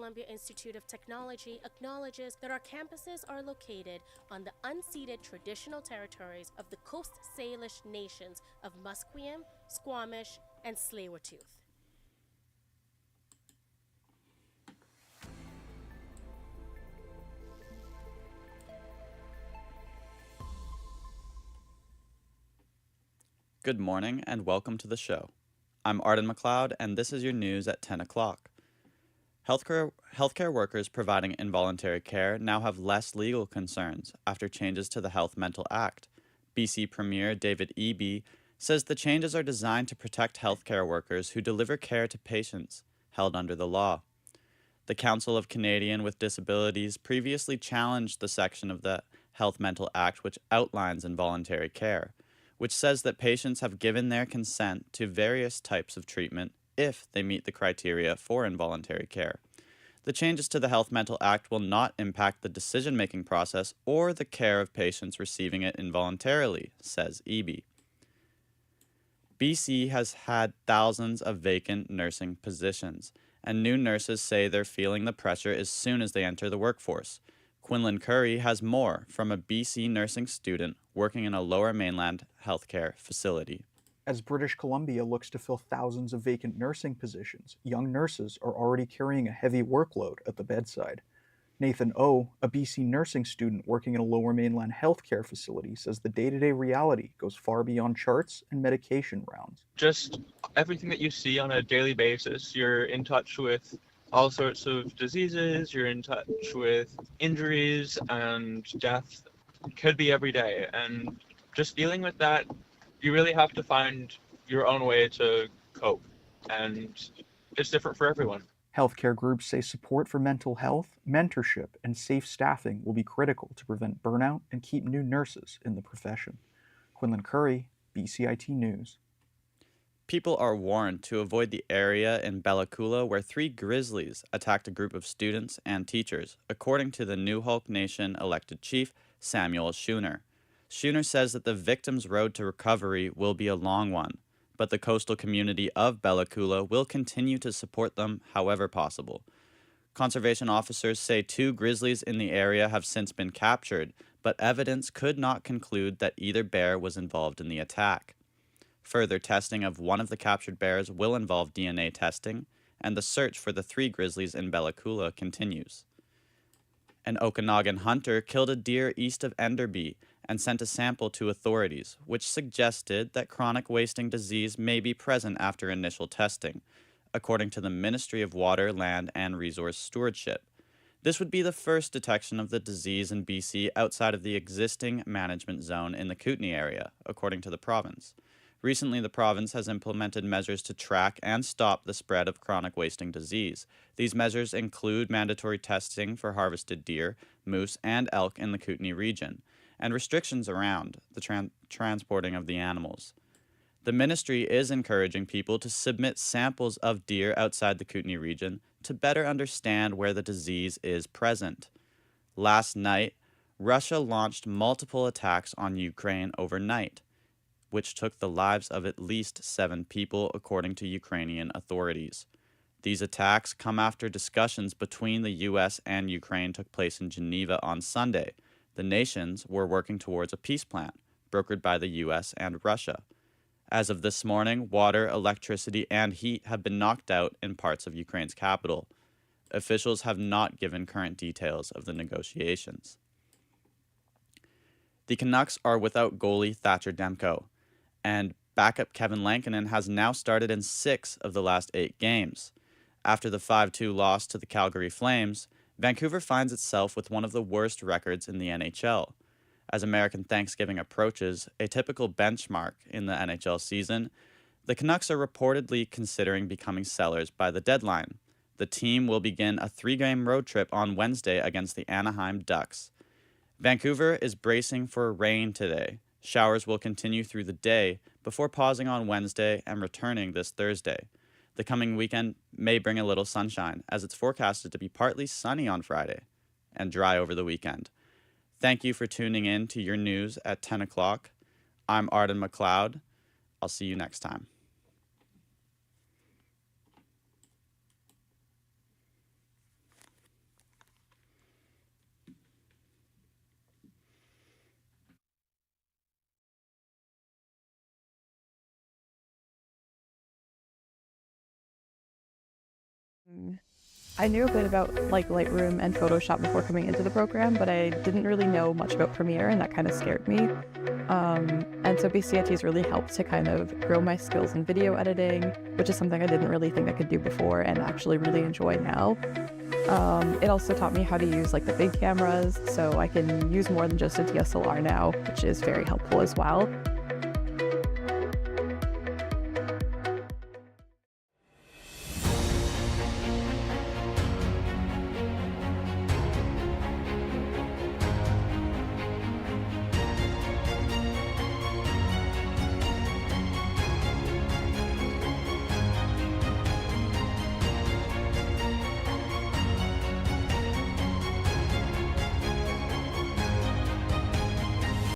Columbia Institute of Technology acknowledges that our campuses are located on the unceded traditional territories of the Coast Salish nations of Musqueam, Squamish, and Tsleil-Waututh. Good morning and welcome to the show. I'm Arden McLeod and this is your news at 10 o'clock. Healthcare workers providing involuntary care now have less legal concerns after changes to the Health Mental Act. BC Premier David Eby says the changes are designed to protect healthcare workers who deliver care to patients held under the law. The Council of Canadians with Disabilities previously challenged the section of the Health Mental Act which outlines involuntary care, which says that patients have given their consent to various types of treatment if they meet the criteria for involuntary care. The changes to the Health Mental Act will not impact the decision-making process or the care of patients receiving it involuntarily, says Eby. BC has had thousands of vacant nursing positions, and new nurses say they're feeling the pressure as soon as they enter the workforce. Quinlan Curry has more from a BC nursing student working in a Lower Mainland healthcare facility. As British Columbia looks to fill thousands of vacant nursing positions, young nurses are already carrying a heavy workload at the bedside. Nathan O., a BC nursing student working in a Lower Mainland healthcare facility, says the day-to-day reality goes far beyond charts and medication rounds. Just everything that you see on a daily basis, you're in touch with all sorts of diseases, you're in touch with injuries and death. It could be every day. And just dealing with that, you really have to find your own way to cope. And it's different for everyone. Healthcare groups say support for mental health, mentorship, and safe staffing will be critical to prevent burnout and keep new nurses in the profession. Quinlan Curry, BCIT News. People are warned to avoid the area in Bella Coola where 3 grizzlies attacked a group of students and teachers, according to the Newhalk Nation elected chief, Samuel Schooner. Schooner says that the victims' road to recovery will be a long one, but the coastal community of Bella Coola will continue to support them however possible. Conservation officers say 2 grizzlies in the area have since been captured, but evidence could not conclude that either bear was involved in the attack. Further testing of one of the captured bears will involve DNA testing, and the search for the 3 grizzlies in Bella Coola continues. An Okanagan hunter killed a deer east of Enderby and sent a sample to authorities, which suggested that chronic wasting disease may be present after initial testing, according to the Ministry of Water, Land, and Resource Stewardship. This would be the first detection of the disease in BC outside of the existing management zone in the Kootenay area, according to the province. Recently, the province has implemented measures to track and stop the spread of chronic wasting disease. These measures include mandatory testing for harvested deer, moose, and elk in the Kootenay region, and restrictions around the transporting of the animals. The ministry is encouraging people to submit samples of deer outside the Kootenay region to better understand where the disease is present. Last night, Russia launched multiple attacks on Ukraine overnight, which took the lives of at least 7 people, according to Ukrainian authorities. These attacks come after discussions between the U.S. and Ukraine took place in Geneva on Sunday. The nations were working towards a peace plan, brokered by the U.S. and Russia. As of this morning, water, electricity, and heat have been knocked out in parts of Ukraine's capital. Officials have not given current details of the negotiations. The Canucks are without goalie Thatcher Demko, and backup Kevin Lankinen has now started in 6 of the last 8 games. After the 5-2 loss to the Calgary Flames, Vancouver finds itself with one of the worst records in the NHL. As American Thanksgiving approaches, a typical benchmark in the NHL season, the Canucks are reportedly considering becoming sellers by the deadline. The team will begin a 3-game road trip on Wednesday against the Anaheim Ducks. Vancouver is bracing for rain today. Showers will continue through the day before pausing on Wednesday and returning this Thursday. The coming weekend may bring a little sunshine, as it's forecasted to be partly sunny on Friday and dry over the weekend. Thank you for tuning in to your news at 10 o'clock. I'm Arden McLeod. I'll see you next time. I knew a bit about like Lightroom and Photoshop before coming into the program, but I didn't really know much about Premiere, and that kind of scared me. And so BCIT has really helped to kind of grow my skills in video editing, which is something I didn't really think I could do before and actually really enjoy now. It also taught me how to use like the big cameras, so I can use more than just a DSLR now, which is very helpful as well.